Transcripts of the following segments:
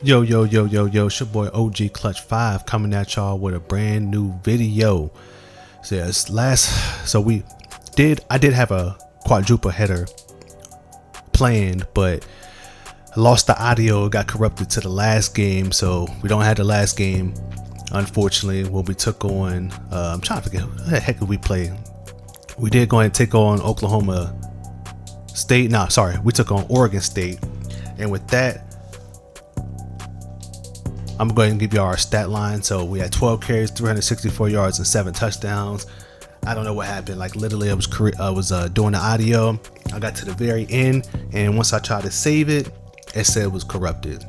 Yo, yo, yo, yo, yo, it's your boy OG Clutch 5 coming at y'all with a brand new video. So yes, I did have a quadruple header planned, but I lost the audio, got corrupted to the last game, so we don't have the last game, unfortunately, when we took on, I'm trying to forget, who the heck did we play? We did go ahead and take on Oklahoma State, we took on Oregon State, and with that, I'm going to give you our stat line. So we had 12 carries, 364 yards, and 7 touchdowns. I don't know what happened. Like literally, I was doing the audio. I got to the very end, and once I tried to save it, it said it was corrupted.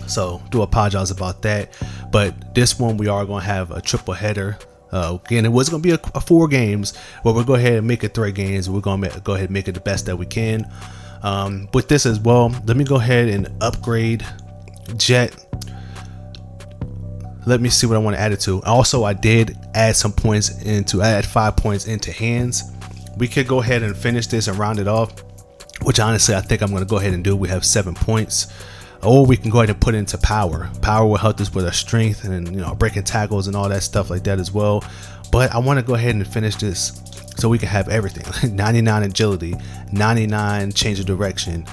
So do apologize about that. But this one, we are going to have a triple header. Again, it was going to be a 4 games, but we'll go ahead and make it 3 games. We're going to go ahead and make it the best that we can. With this as well, let me go ahead and upgrade Jet. Let me see what I want to add it to. Also, I did add some points I had 5 points into hands. We could go ahead and finish this and round it off, which honestly I think I'm going to go ahead and do. We have 7 points. Or we can go ahead and put it into power. Power will help us with our strength and, breaking tackles and all that stuff like that as well. But I want to go ahead and finish this so we can have everything. 99 agility, 99 change of direction,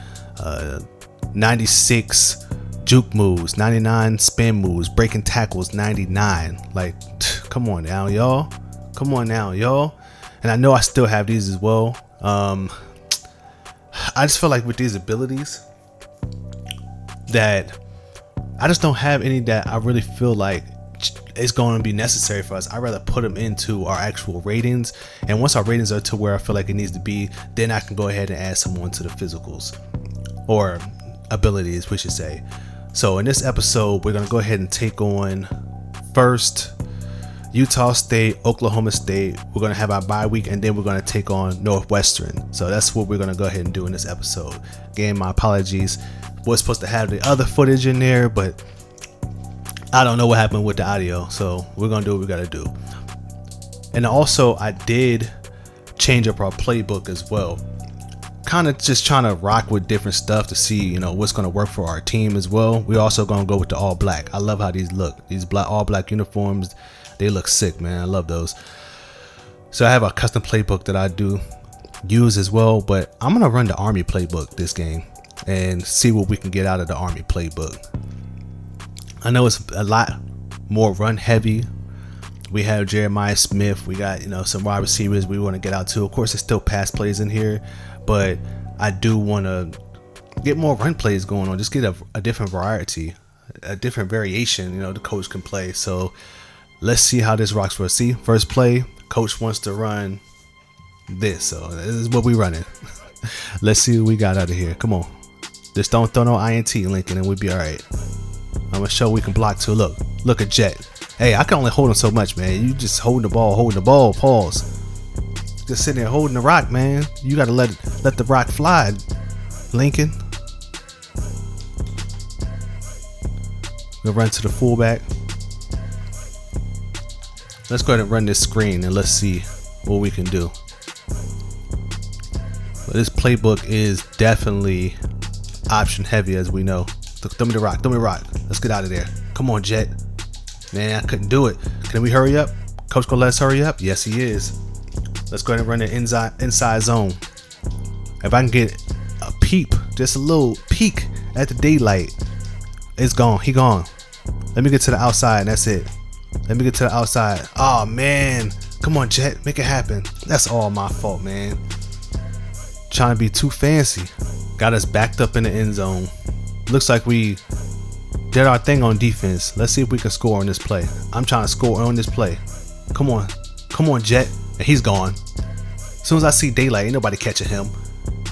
96 juke moves, 99 spin moves, breaking tackles, 99. Like, come on now, y'all. And I know I still have these as well. I just feel like with these abilities that I just don't have any that I really feel like it's going to be necessary for us. I'd rather put them into our actual ratings, and once our ratings are to where I feel like it needs to be, then I can go ahead and add someone to the physicals or abilities, we should say. So in this episode, we're going to go ahead and take on first Utah State, Oklahoma State. We're going to have our bye week, and then we're going to take on Northwestern. So that's what we're going to go ahead and do in this episode. Again, my apologies. Was supposed to have the other footage in there, but I don't know what happened with the audio. So we're going to do what we got to do. And also, I did change up our playbook as well. Kind of just trying to rock with different stuff to see, what's going to work for our team as well. We're also going to go with the all black. I love how these look. These all black uniforms, they look sick, man. I love those. So I have a custom playbook that I do use as well, but I'm going to run the Army playbook this game and see what we can get out of the Army playbook. I know it's a lot more run heavy. We have Jeremiah Smith. We got, some wide receivers we want to get out to. Of course, there's still pass plays in here, but I do want to get more run plays going on. Just get a different variety, a different variation, the coach can play. So let's see how this rocks for us. See, first play, coach wants to run this. So this is what we running. Let's see what we got out of here. Come on. Just don't throw no INT, Lincoln, and we'll be all right. I'm going to show we can block too. Look at Jet. Hey, I can only hold him so much, man. You just holding the ball, pause. Just sitting there holding the rock, man. You got to let the rock fly, Lincoln. We'll run to the fullback. Let's go ahead and run this screen and let's see what we can do. But this playbook is definitely option heavy, as we know. Throw me the rock. Let's get out of there. Come on, Jet. Man, I couldn't do it. Can we hurry up? Coach gonna let us hurry up? Yes, he is. Let's go ahead and run the inside zone. If I can get a peep, just a little peek at the daylight, it's gone. He gone. Let me get to the outside, and that's it. Let me get to the outside. Oh, man. Come on, Jet. Make it happen. That's all my fault, man. Trying to be too fancy. Got us backed up in the end zone. Looks like we did our thing on defense. Let's see if we can score on this play. I'm trying to score on this play. Come on, Jet. And he's gone. As soon as I see daylight, ain't nobody catching him.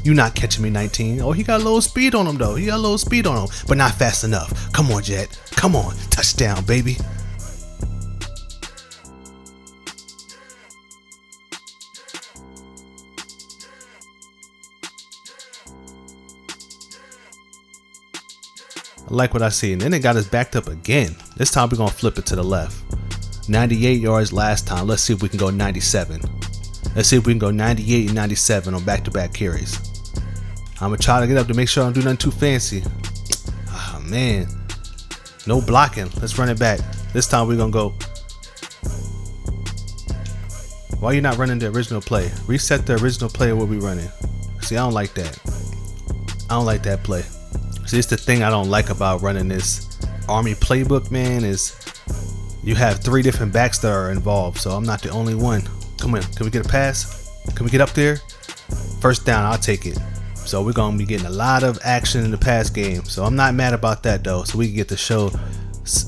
You not catching me, 19. Oh, he got a little speed on him, though. But not fast enough. Come on, Jet. Come on. Touchdown, baby. I like what I see. And then they got us backed up again. This time we're going to flip it to the left. 98 yards last time. Let's see if we can go 97. Let's see if we can go 98 and 97 on back-to-back carries. I'm going to try to get up to make sure I don't do nothing too fancy. Oh, man. No blocking. Let's run it back. This time we're gonna go. Why are you not running the original play? Reset the original play of what we running. See, I don't like that. I don't like that play. See, it's the thing I don't like about running this Army playbook, man, is you have 3 different backs that are involved, so I'm not the only one. Come on, can we get a pass? Can we get up there? First down, I'll take it. So we're gonna be getting a lot of action in the pass game. So I'm not mad about that though. So we can get to show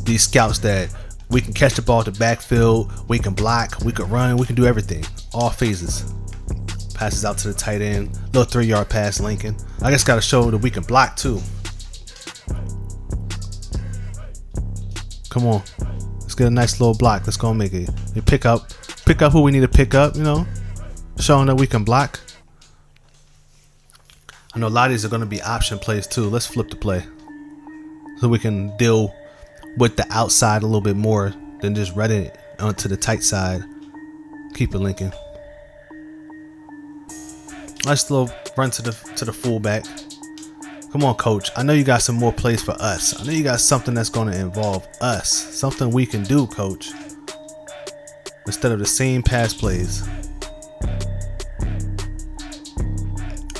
these scouts that we can catch the ball at the backfield, we can block, we can run, we can do everything. All phases. Passes out to the tight end. Little 3-yard pass, Lincoln. I just gotta show that we can block too. Come on. Let's get a nice little block. Let's go make it. We pick up who we need to pick up, you know. Showing that we can block. I know a lot of these are gonna be option plays too. Let's flip the play. So we can deal with the outside a little bit more than just running it onto the tight side. Keep it, Lincoln. Nice little run to the fullback. Come on, coach. I know you got some more plays for us. I know you got something that's going to involve us. Something we can do, coach. Instead of the same pass plays.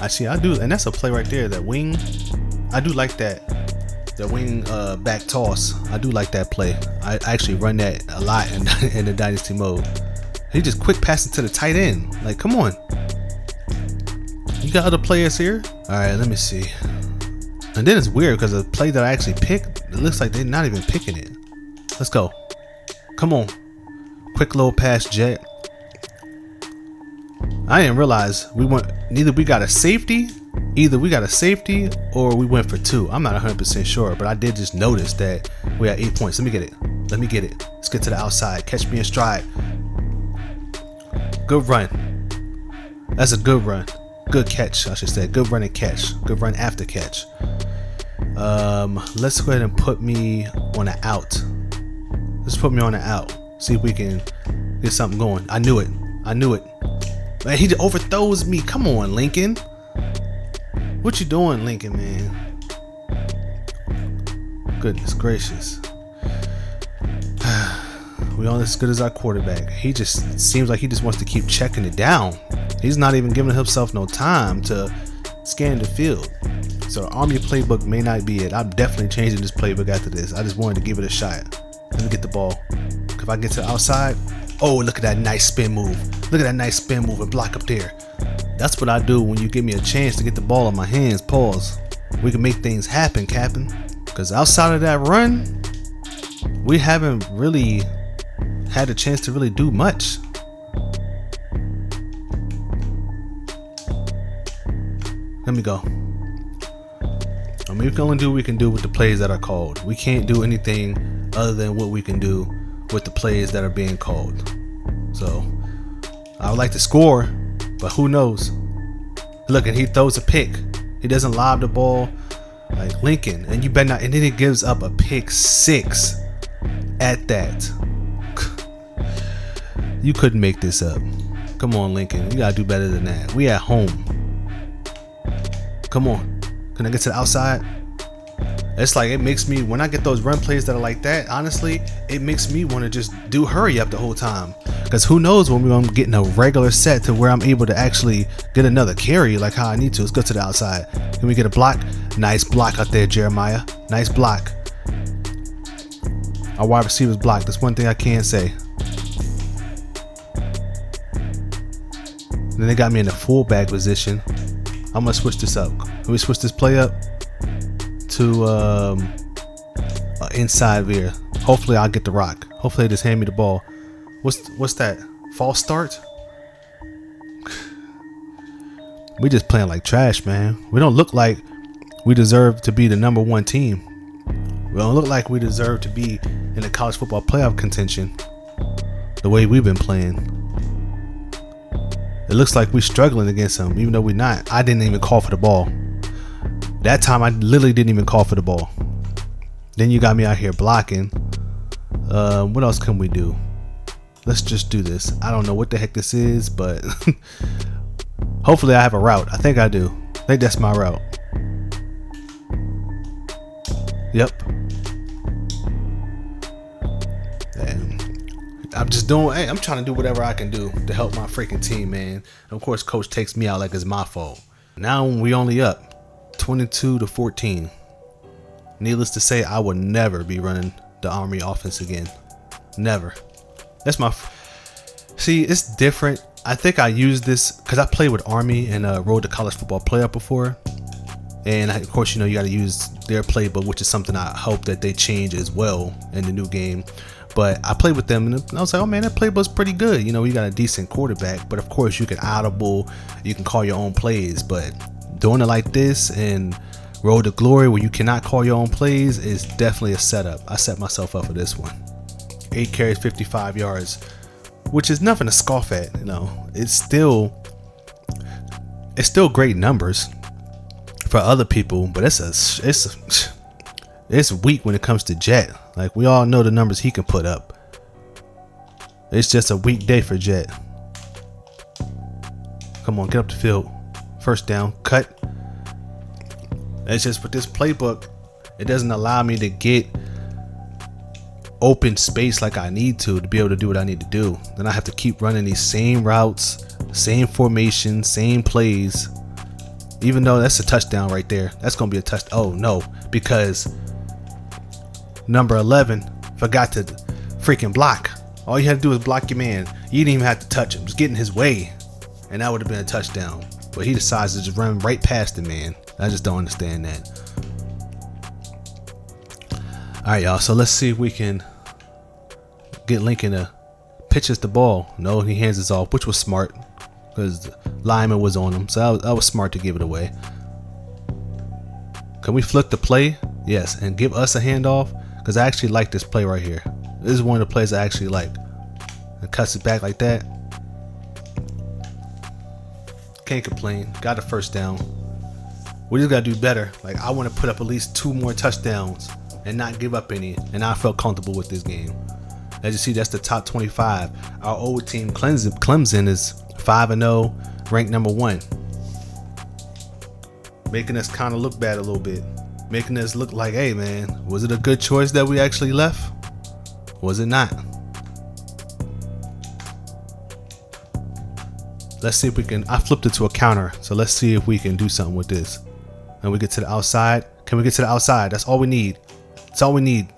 Actually, I do, and that's a play right there. That wing, I do like that. The wing back toss, I do like that play. I actually run that a lot in the dynasty mode. He just quick passing to the tight end. Like, come on. You got other players here? All right, let me see. And then it's weird because the play that I actually picked, it looks like they're not even picking it. Let's go. Come on. Quick little pass jet. I didn't realize either we got a safety or we went for 2. I'm not 100% sure, but I did just notice that we had 8 points. Let me get it. Let's get to the outside. Catch me in stride. Good run. That's a good run. Good catch, I should say. Good run and catch. Good run after catch. Let's go ahead and put me on an out. Let's put me on an out. See if we can get something going. I knew it. Man, he overthrows me. Come on, Lincoln. What you doing, Lincoln, man? Goodness gracious. We aren't as good as our quarterback. He just seems like he just wants to keep checking it down. He's not even giving himself no time to scan the field. So Army playbook may not be it. I'm definitely changing this playbook after this. I just wanted to give it a shot. Let me get the ball. If I get to the outside, oh, look at that nice spin move. Look at that nice spin move and block up there. That's what I do when you give me a chance to get the ball in my hands. Pause. We can make things happen, Captain. Because outside of that run, we haven't really had a chance to really do much. Let me go. I mean, we can only do what we can do with the plays that are called. We can't do anything other than what we can do with the plays that are being called. So, I would like to score, but who knows? Look, and he throws a pick. He doesn't lob the ball like Lincoln, and you better not. And then he gives up a pick 6 at that. You couldn't make this up. Come on, Lincoln. You gotta do better than that. We at home. Come on. Can I get to the outside? It's like, it makes me, when I get those run plays that are like that, honestly, it makes me want to just do hurry up the whole time. Because who knows when we're going to get in a regular set to where I'm able to actually get another carry like how I need to. Let's go to the outside. Can we get a block? Nice block out there, Jeremiah. Nice block. Our wide receivers block. That's one thing I can say. Then they got me in the fullback position. I'm going to switch this up. Can we switch this play up to inside veer? Hopefully I'll get the rock. Hopefully they just hand me the ball. What's that? False start? We just playing like trash, man. We don't look like we deserve to be the #1 team. We don't look like we deserve to be in the college football playoff contention the way we've been playing. It looks like we're struggling against them, even though we're not. I didn't even call for the ball. That time I literally didn't even call for the ball. Then you got me out here blocking. What else can we do? Let's just do this. I don't know what the heck this is, but hopefully I have a route. I think I do. I think that's my route. Yep. I'm just doing, hey, I'm trying to do whatever I can do to help my freaking team, man. And of course, coach takes me out like it's my fault. Now we only up 22-14. Needless to say, I will never be running the Army offense again. Never. That's my... See, it's different. I think I used this because I played with Army and Road to College Football Playoff before. And of course, you know, you got to use their playbook, which is something I hope that they change as well in the new game. But I played with them and I was like, oh man, that playbook's pretty good. You know, you got a decent quarterback, but of course you can audible, you can call your own plays. But doing it like this and Road to Glory, where you cannot call your own plays, is definitely a setup. I set myself up for this one. 8 carries, 55 yards, which is nothing to scoff at. You know, it's still great numbers for other people, but it's weak when it comes to Jet. Like, we all know the numbers he can put up. It's just a weak day for Jet. Come on, get up the field. First down, cut. It's just with this playbook, it doesn't allow me to get open space like I need to be able to do what I need to do. Then I have to keep running these same routes, same formation, same plays. Even though that's a touchdown right there. That's going to be a touchdown. Oh no, because number 11 forgot to freaking block. All you had to do was block your man. You didn't even have to touch him. Just get in his way. And that would have been a touchdown. But he decides to just run right past the man. I just don't understand that. Alright, y'all. So let's see if we can get Lincoln to pitch us the ball. No, he hands us off, which was smart. Because the lineman was on him. So that was smart to give it away. Can we flip the play? Yes. And give us a handoff? Because I actually like this play right here. This is one of the plays I actually like. And cuts it back like that. Can't complain. Got a first down. We just got to do better. Like, I want to put up at least 2 more touchdowns and not give up any. And I felt comfortable with this game. As you see, that's the top 25. Our old team, Clemson, is 5-0, ranked number 1. Making us kind of look bad a little bit. Making us look like, hey man, was it a good choice that we actually left? Was it not? Let's see if we can. I flipped it to a counter, so let's see if we can do something with this. And we get to the outside. Can we get to the outside? That's all we need. That's all we need.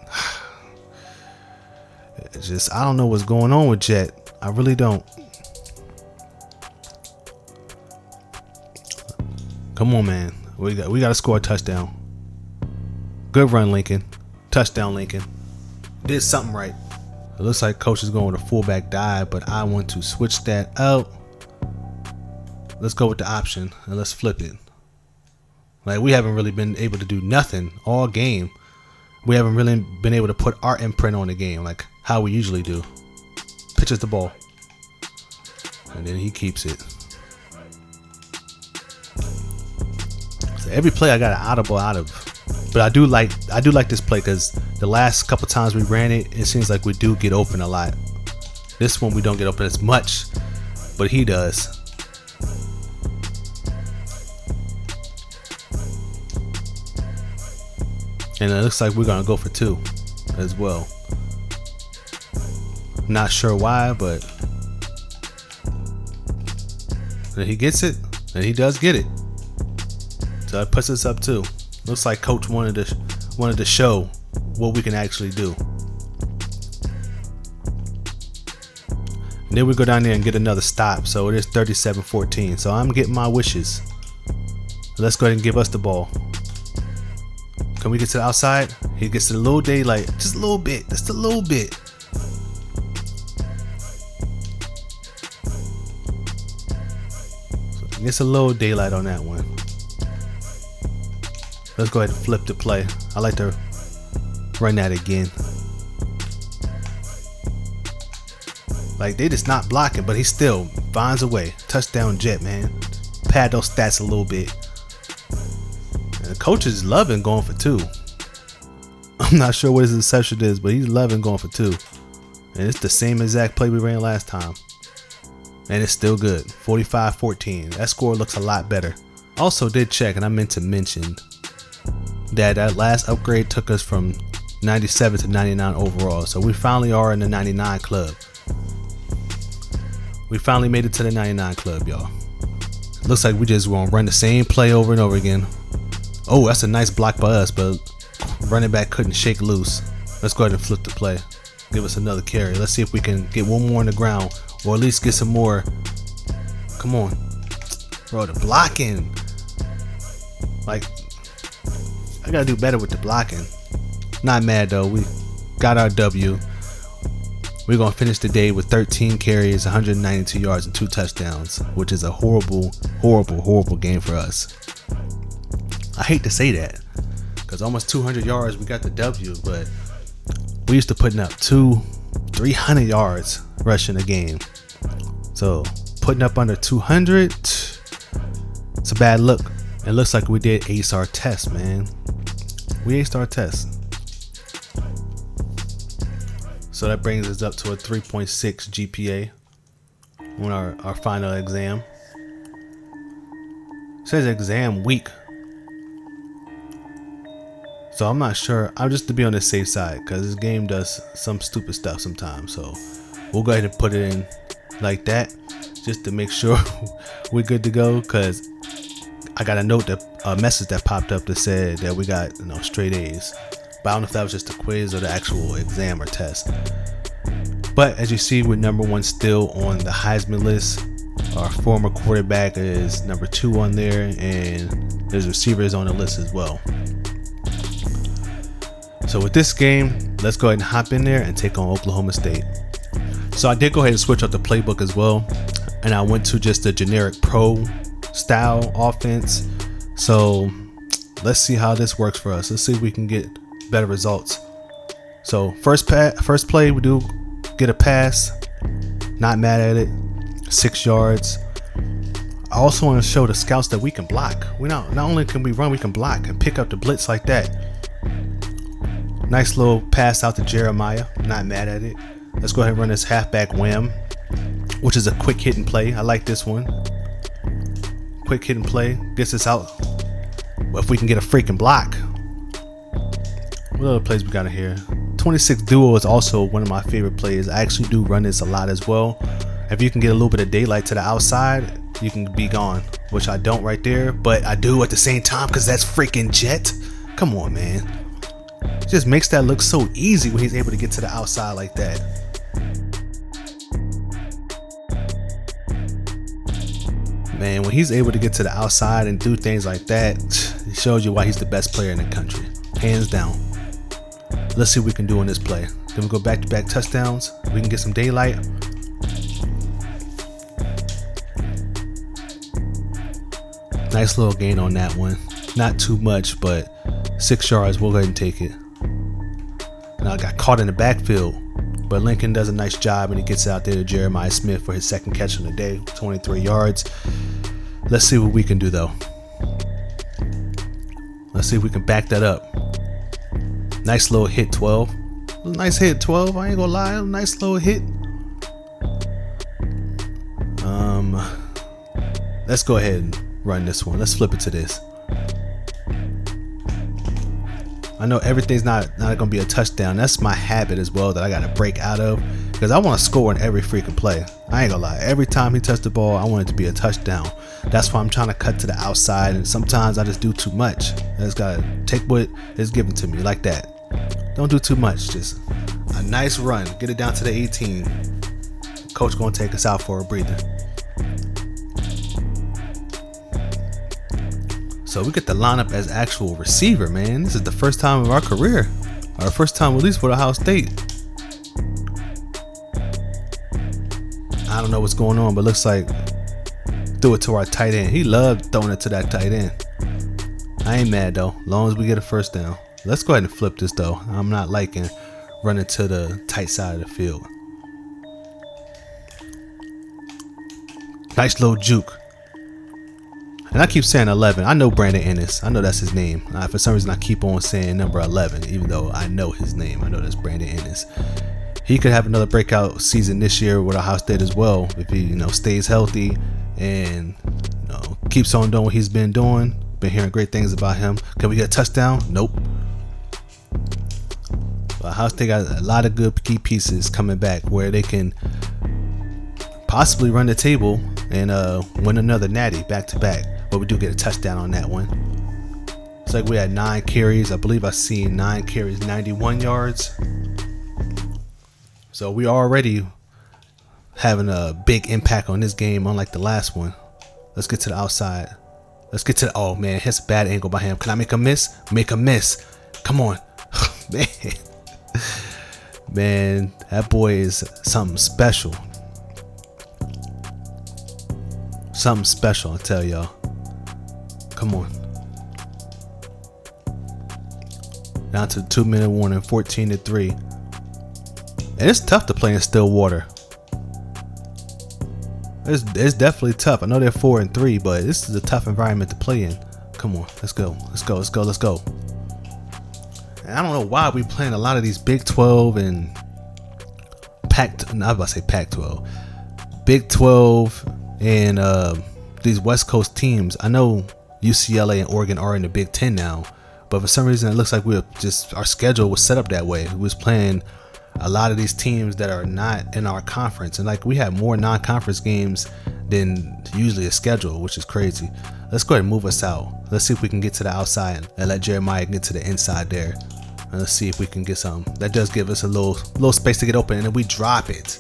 It's just, I don't know what's going on with Jet. I really don't. Come on, man. We got to score a touchdown. Good run, Lincoln. Touchdown, Lincoln. Did something right. It looks like coach is going with a fullback dive, but I want to switch that out. Let's go with the option and let's flip it. Like, we haven't really been able to do nothing all game. We haven't really been able to put our imprint on the game like how we usually do. Pitches the ball. And then he keeps it. So every play I got an audible out of. But I do like this play because the last couple times we ran it, it seems like we do get open a lot. This one we don't get open as much, but he does. And it looks like we're gonna go for 2 as well. Not sure why, but and he gets it, and he does get it. So it puts us up 2. Looks like coach wanted to show what we can actually do. And then we go down there and get another stop. So it is 37-14. So I'm getting my wishes. Let's go ahead and give us the ball. Can we get to the outside? He gets to the little daylight. Just a little bit. Just a little bit. So he gets a little daylight on that one. Let's go ahead and flip the play. I like to run that again. Like, they just not blocking, but he still finds a way. Touchdown Jet, man. Pad those stats a little bit. And the coach is loving going for 2. I'm not sure what his exception is, but he's loving going for 2. And it's the same exact play we ran last time. And it's still good. 45-14. That score looks a lot better. Also did check, and I meant to mention that last upgrade took us from 97 to 99 overall. So we finally are in the 99 club. We finally made it to the 99 club, y'all. Looks like we just gonna run the same play over and over again. Oh, that's a nice block by us, but running back couldn't shake loose. Let's go ahead and flip the play. Give us another carry. Let's see if we can get one more on the ground, or at least get some more. Come on, bro, the blocking. Like, I gotta do better with the blocking. Not mad though, we got our W. We're gonna finish the day with 13 carries, 192 yards, and 2 touchdowns, which is a horrible, horrible, horrible game for us. I hate to say that, because almost 200 yards, we got the W, but we used to putting up 200-300 yards rushing a game. So putting up under 200, it's a bad look. It looks like we did ace our test, man. We aced our test. So that brings us up to a 3.6 GPA on our final exam. It says exam week. So I'm not sure. I'm just to be on the safe side, because this game does some stupid stuff sometimes. So we'll go ahead and put it in like that, just to make sure we're good to go. Because I got a message that popped up that said that we got straight A's. But I don't know if that was just a quiz or the actual exam or test. But as you see, we're #1 still on the Heisman list. Our former quarterback is #2 on there, and there's receivers on the list as well. So with this game, let's go ahead and hop in there and take on Oklahoma State. So I did go ahead and switch up the playbook as well, and I went to just a generic pro style offense. So let's see how this works for us. Let's see if we can get better results. So first play, we do get a pass. Not mad at it. 6 yards. I also want to show the scouts that we can block. Not only can we run, we can block and pick up the blitz like that. Nice little pass out to Jeremiah. Not mad at it. Let's go ahead and run this halfback wham, which is a quick hit and play. I like this one. Quick hit and play gets us out. But if we can get a freaking block. What other plays we got in here? 26 duo is also one of my favorite plays. I actually do run this a lot as well. If you can get a little bit of daylight to the outside, you can be gone, which I don't right there, but I do at the same time, because that's freaking jet. Come on, man. It just makes that look so easy when he's able to get to the outside like that. Man, when he's able to get to the outside and do things like that, it shows you why he's the best player in the country, hands down. Let's see what we can do on this play. Then we go back-to-back touchdowns. We can get some daylight. Nice little gain on that one. Not too much, but 6 yards. We'll go ahead and take it. And I got caught in the backfield, but Lincoln does a nice job, and he gets out there to Jeremiah Smith for his second catch of the day, 23 yards. Let's see what we can do though. Let's see if we can back that up. Nice little hit, 12. Nice hit, 12. I ain't gonna lie, nice little hit. Let's go ahead and run this one. Let's flip it to this. I know everything's not gonna be a touchdown. That's my habit as well that I gotta break out of, because I want to score in every freaking play. I ain't gonna lie. Every time he touched the ball, I want it to be a touchdown. That's why I'm trying to cut to the outside, and sometimes I just do too much. I just gotta take what is given to me like that. Don't do too much. Just a nice run. Get it down to the 18. Coach gonna take us out for a breather. So we get the lineup as actual receiver, man. This is the first time of our career. Our first time at least for Ohio State. I don't know what's going on, but looks like threw it to our tight end. He loved throwing it to that tight end. I ain't mad though, as long as we get a first down. Let's go ahead and flip this though. I'm not liking running to the tight side of the field. Nice little juke. And I keep saying 11. I know Brandon Ennis. I know that's his name. For some reason, I keep on saying number 11, even though I know his name. I know that's Brandon Ennis. He could have another breakout season this year with Ohio State as well, if he stays healthy and keeps on doing what he's been doing. Been hearing great things about him. Can we get a touchdown? Nope. But Ohio State got a lot of good key pieces coming back where they can possibly run the table and win another natty back to back. But we do get a touchdown on that one. It's like we had 9 carries. I believe I seen 9 carries, 91 yards. So we already having a big impact on this game, unlike the last one. Let's get to the outside. Let's get to the, oh man, here's a bad angle by him. Can I make a miss? Make a miss. Come on. Man. Man, that boy is something special. Something special, I tell y'all. Come on. Down to the 2-minute warning, 14-3. And it's tough to play in Stillwater. It's definitely tough. I know they're 4-3, but this is a tough environment to play in. Come on, let's go. Let's go, let's go, let's go. And I don't know why we playing a lot of these Big 12 and I was about to say Pac-12. Big 12 and these West Coast teams. I know UCLA and Oregon are in the Big 10 now, but for some reason it looks like our schedule was set up that way. We was playing a lot of these teams that are not in our conference, and like we have more non-conference games than usually a schedule, which is crazy. Let's go ahead and move us out. Let's see if we can get to the outside and let Jeremiah get to the inside there, and let's see if we can get something. That does give us a little space to get open, and then we drop it.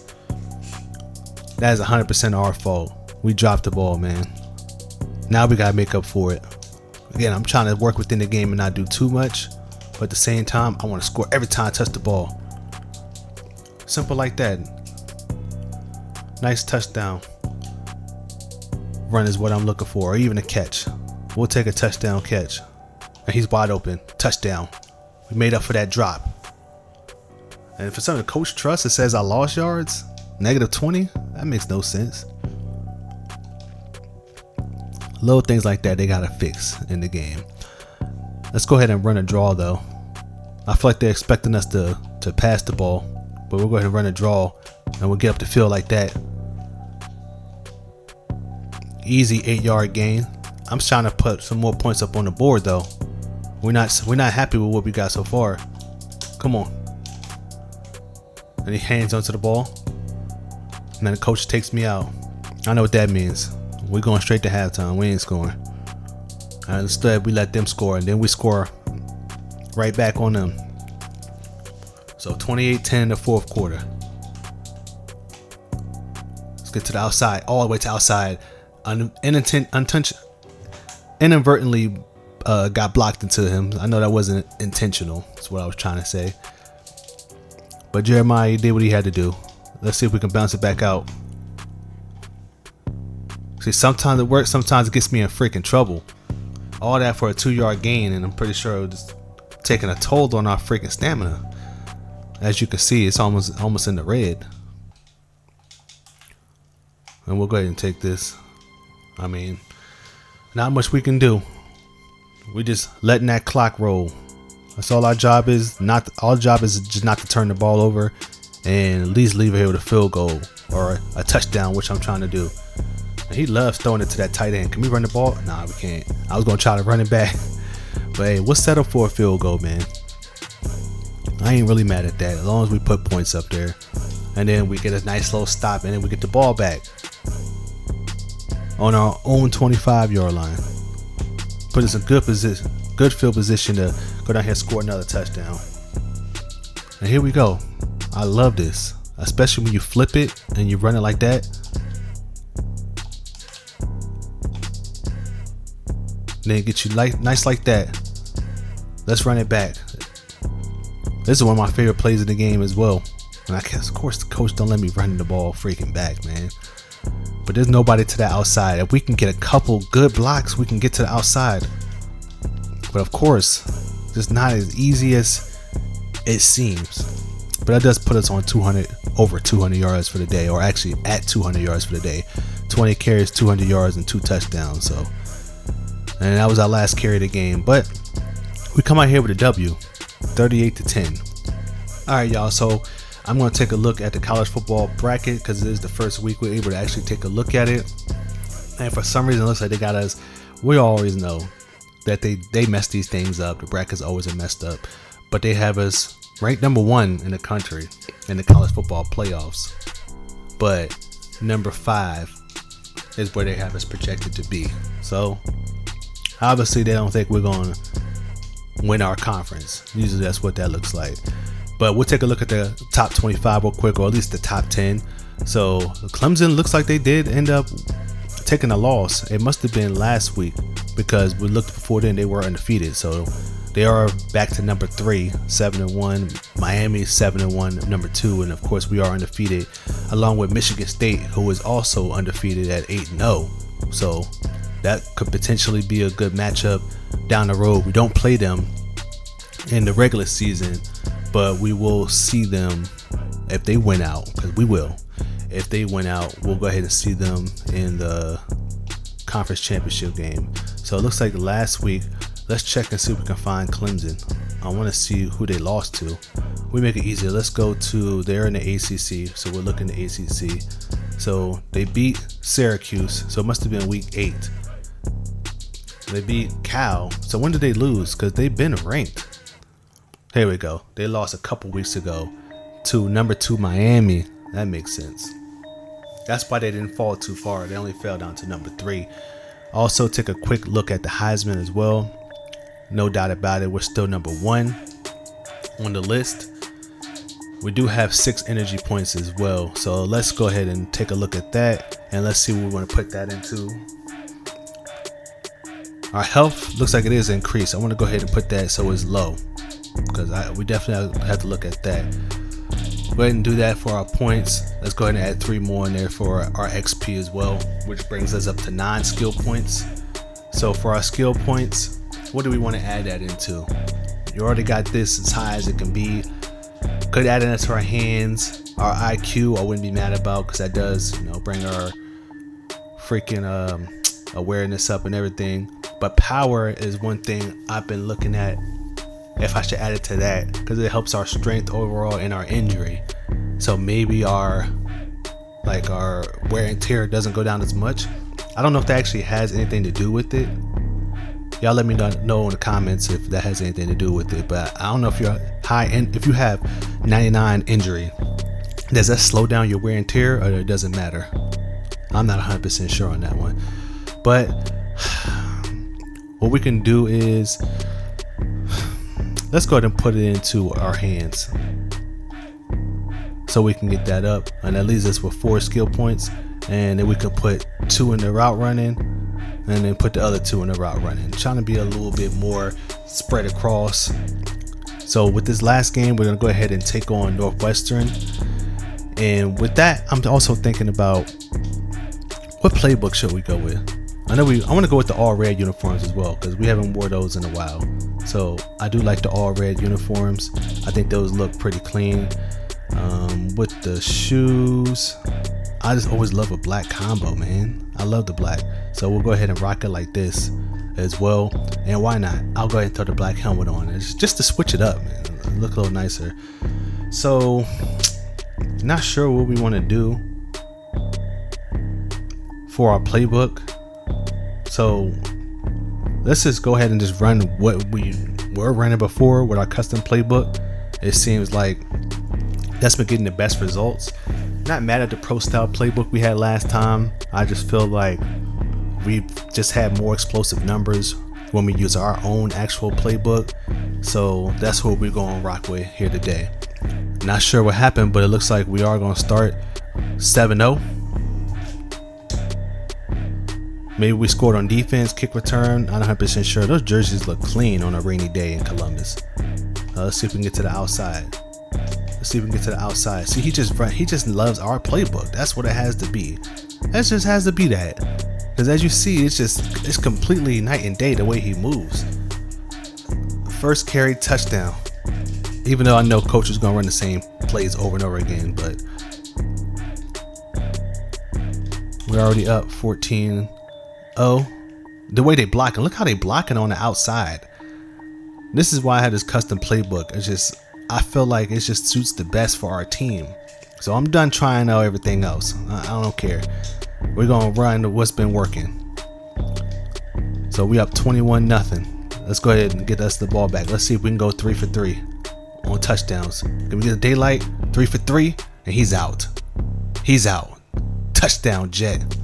That is 100% our fault. We dropped the ball, man. Now we gotta make up for it. Again, I'm trying to work within the game and not do too much, but at the same time I want to score every time I touch the ball. Simple like that. Nice touchdown run is what I'm looking for, or even a catch. We'll take a touchdown catch. And he's wide open. Touchdown. We made up for that drop. And for some of the coach trust, it says I lost yards. -20. That makes no sense. Little things like that they gotta fix in the game. Let's go ahead and run a draw though. I feel like they're expecting us to pass the ball, but we'll go ahead and run a draw and we'll get up the field like that. Easy 8-yard gain. I'm trying to put some more points up on the board though. We're not happy with what we got so far. Come on. And he hands onto the ball. And then the coach takes me out. I know what that means. We're going straight to halftime. We ain't scoring. And instead we let them score, and then we score right back on them. So 28-10 in the fourth quarter. Let's get to the outside, all the way to outside. Inadvertently got blocked into him. I know that wasn't intentional. That's what I was trying to say. But Jeremiah did what he had to do. Let's see if we can bounce it back out. See, sometimes it works, sometimes it gets me in freaking trouble. All that for a 2-yard gain, and I'm pretty sure it's taking a toll on our freaking stamina. As you can see, it's almost in the red. And we'll go ahead and take this. I mean, not much we can do. We just letting that clock roll. That's all our job is. Our job is just not to turn the ball over and at least leave it here with a field goal or a touchdown, which I'm trying to do. And he loves throwing it to that tight end. Can we run the ball? Nah, we can't. I was gonna try to run it back, but hey, we'll settle for a field goal, man. I ain't really mad at that as long as we put points up there, and then we get a nice slow stop, and then we get the ball back on our own 25-yard line. Put us in good position, good field position to go down here and score another touchdown. And here we go. I love this, especially when you flip it and you run it like that. Then get you nice like that. Let's run it back. This is one of my favorite plays in the game as well. And I guess, of course, the coach don't let me run the ball freaking back, man. But there's nobody to the outside. If we can get a couple good blocks, we can get to the outside. But of course, it's not as easy as it seems. But that does put us on over 200 yards for the day, or actually at 200 yards for the day. 20 carries, 200 yards, and 2 touchdowns. So, and that was our last carry of the game. But we come out here with a W, 38-10. All right, y'all. So I'm going to take a look at the college football bracket because it is the first week we're able to actually take a look at it. And for some reason, it looks like they got us. We always know that they mess these things up. The brackets always are messed up, but they have us ranked number 1 in the country in the college football playoffs. But number 5 is where they have us projected to be. So obviously they don't think we're going to win our conference. Usually that's what that looks like. But we'll take a look at the top 25 real quick, or at least the top 10. So Clemson looks like they did end up taking a loss. It must have been last week, because we looked before then, they were undefeated. So they are back to number 3, 7-1. Miami 7-1, number 2, and of course we are undefeated, along with Michigan State, who is also undefeated at 8-0. So that could potentially be a good matchup down the road. We don't play them in the regular season, but we will see them if they win out, because we will. If they win out, we'll go ahead and see them in the conference championship game. So it looks like last week, let's check and see if we can find Clemson. I want to see who they lost to. We make it easier. Let's go to, they're in the ACC, so we're looking at the ACC. So they beat Syracuse, so it must have been week 8. They beat Cal. So when did they lose? Because they've been ranked. Here we go. They lost a couple weeks ago to number 2 Miami. That makes sense. That's why they didn't fall too far. They only fell down to number 3. Also, take a quick look at the Heisman as well. No doubt about it, we're still number 1 on the list. We do have 6 energy points as well. So let's go ahead and take a look at that, and let's see what we want to put that into. Our health looks like it is increased. I want to go ahead and put that so it's low, because we definitely have to look at that. Go ahead and do that for our points. Let's go ahead and add 3 more in there for our XP as well, which brings us up to 9 skill points. So for our skill points, what do we want to add that into? You already got this as high as it can be. Could add it to our hands. Our IQ I wouldn't be mad about, because that does, bring our freaking awareness up and everything. But power is one thing I've been looking at, if I should add it to that, because it helps our strength overall and our injury. So maybe our wear and tear doesn't go down as much. I don't know if that actually has anything to do with it. Y'all let me know in the comments if that has anything to do with it. But I don't know if you're high and if you have 99 injury, does that slow down your wear and tear, or it doesn't matter? I'm not 100% sure on that one. But what we can do is, let's go ahead and put it into our hands so we can get that up, and that leaves us with 4 skill points. And then we could put 2 in the route running, and then put the other 2 in the route running, trying to be a little bit more spread across. So with this last game, we're gonna go ahead and take on Northwestern, and with that, I'm also thinking about what playbook should we go with. I want to go with the all red uniforms as well, because we haven't wore those in a while. So I do like the all red uniforms. I think those look pretty clean. With the shoes, I just always love a black combo, man. I love the black. So we'll go ahead and rock it like this as well. And why not? I'll go ahead and throw the black helmet on. It's just to switch it up, man. Look a little nicer. So not sure what we want to do for our playbook. So let's just go ahead and just run what we were running before with our custom playbook. It seems like that's been getting the best results. Not mad at the pro style playbook we had last time. I just feel like we just had more explosive numbers when we use our own actual playbook. So that's what we're going to rock with here today. Not sure what happened, but it looks like we are going to start 7-0. Maybe we scored on defense, kick return. I'm not 100% sure. Those jerseys look clean on a rainy day in Columbus. Let's see if we can get to the outside. See, he just loves our playbook. That's what it has to be. That just has to be that. Because as you see, it's completely night and day the way he moves. First carry, touchdown. Even though I know coach is gonna run the same plays over and over again, but we're already up 14-0. The way they blocking, look how they blocking on the outside. This is why I had this custom playbook. I feel like it just suits the best for our team. So I'm done trying out everything else. I don't care. We're gonna run what's been working. So we up 21-0. Let's go ahead and get us the ball back. Let's see if we can go 3 for 3 on touchdowns. Can we get a daylight? 3 for 3, and he's out. Touchdown, Jet.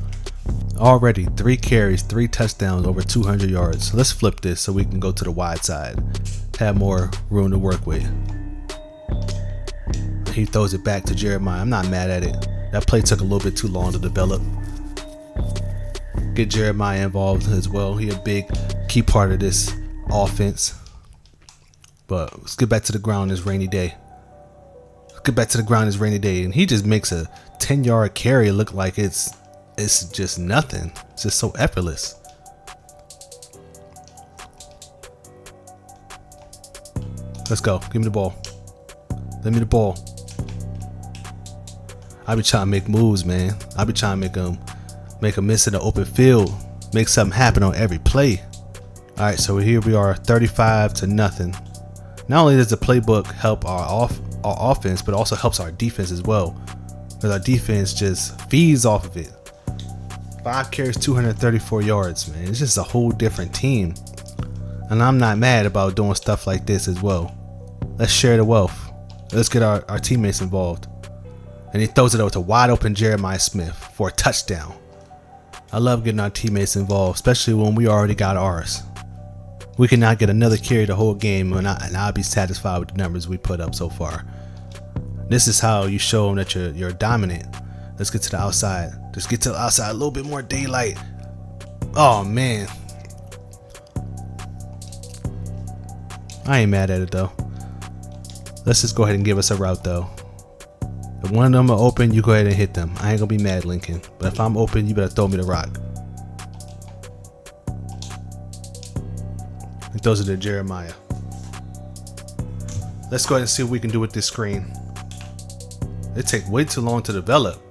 Already 3 carries, 3 touchdowns, over 200 yards. So let's flip this so we can go to the wide side. Have more room to work with. He throws it back to Jeremiah. I'm not mad at it. That play took a little bit too long to develop. Get Jeremiah involved as well. He a big key part of this offense. But let's get back to the ground this rainy day. And he just makes a 10-yard carry look like it's just nothing. It's just so effortless. Let's go. Give me the ball. Let me the ball. I be trying to make moves, man. I be trying to make them miss in the open field. Make something happen on every play. All right, so here we are, 35-0. Not only does the playbook help our offense, but also helps our defense as well, because our defense just feeds off of it. 5 carries, 234 yards, man. It's just a whole different team. And I'm not mad about doing stuff like this as well. Let's share the wealth. Let's get our teammates involved. And he throws it over to wide open Jeremiah Smith for a touchdown. I love getting our teammates involved, especially when we already got ours. We cannot get another carry the whole game, and I'll be satisfied with the numbers we put up so far. This is how you show them that you're dominant. Let's get to the outside. Just get to the outside, a little bit more daylight. Oh man, I ain't mad at it though. Let's just go ahead and give us a route though. If one of them are open, you go ahead and hit them. I ain't gonna be mad, Lincoln. But if I'm open, you better throw me the rock. And throws it to Jeremiah. Let's go ahead and see what we can do with this screen. It takes way too long to develop.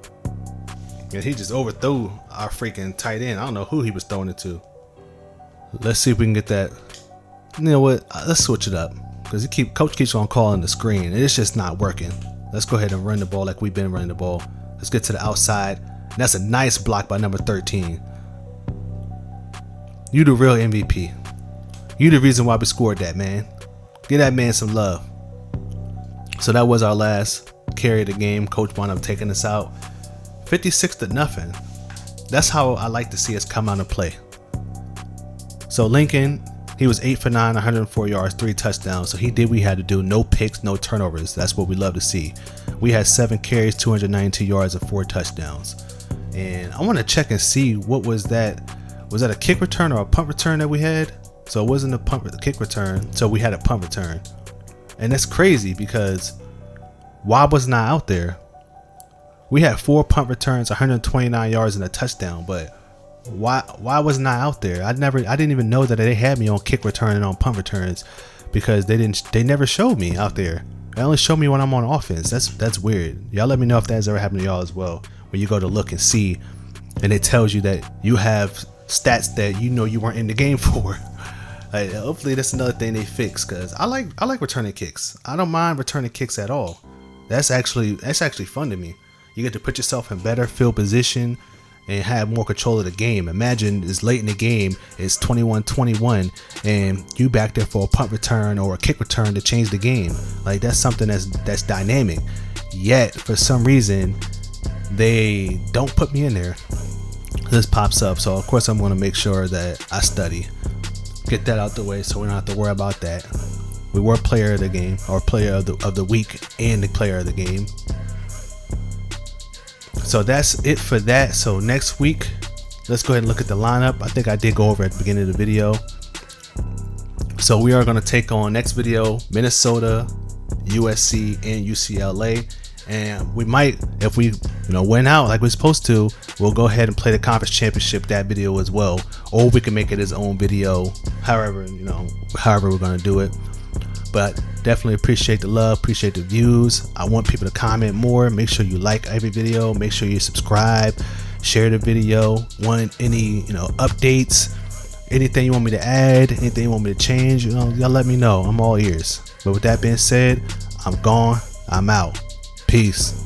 And he just overthrew our freaking tight end. I don't know who he was throwing it to. Let's see if we can get that. You know what? Let's switch it up. Because coach keeps on calling the screen. And it's just not working. Let's go ahead and run the ball like we've been running the ball. Let's get to the outside. And that's a nice block by number 13. You the real MVP. You the reason why we scored that, man. Give that man some love. So that was our last carry of the game. Coach wound up taking us out 56-0. That's how I like to see us come out and play. So Lincoln, he was 8 for 9, 104 yards, 3 touchdowns. So he did what he had to do. No picks, no turnovers. That's what we love to see. We had 7 carries, 292 yards, and 4 touchdowns. And I want to check and see what was that. Was that a kick return or a punt return that we had? So it wasn't a kick return. So we had a punt return. And that's crazy because why wasn't I out there? We had 4 punt returns, 129 yards, and a touchdown. But why wasn't I out there? I didn't even know that they had me on kick return and on punt returns, because they never showed me out there. They only show me when I'm on offense. That's weird. Y'all let me know if that's ever happened to y'all as well, when you go to look and see and it tells you that you have stats that you know you weren't in the game for. Like, hopefully that's another thing they fix, because I like returning kicks. I don't mind returning kicks at all. That's actually fun to me. You get to put yourself in better field position and have more control of the game. Imagine it's late in the game, it's 21-21, and you back there for a punt return or a kick return to change the game. Like, that's something that's dynamic. Yet for some reason they don't put me in there. This pops up, so of course I'm going to make sure that I study, get that out the way, so we don't have to worry about that. We were player of the game, or player of the week, and the player of the game. So that's it for that. So next week, let's go ahead and look at the lineup. I think I did go over at the beginning of the video. So we are going to take on, next video, Minnesota, USC, and UCLA. And we might, if we win out like we're supposed to, we'll go ahead and play the conference championship, that video as well. Or we can make it his own video, however we're going to do it. But definitely appreciate the love, appreciate the views. I want people to comment more. Make sure you like every video. Make sure you subscribe, share the video. Want any updates, anything you want me to add, anything you want me to change, y'all let me know. I'm all ears. But with that being said, I'm gone. I'm out. Peace.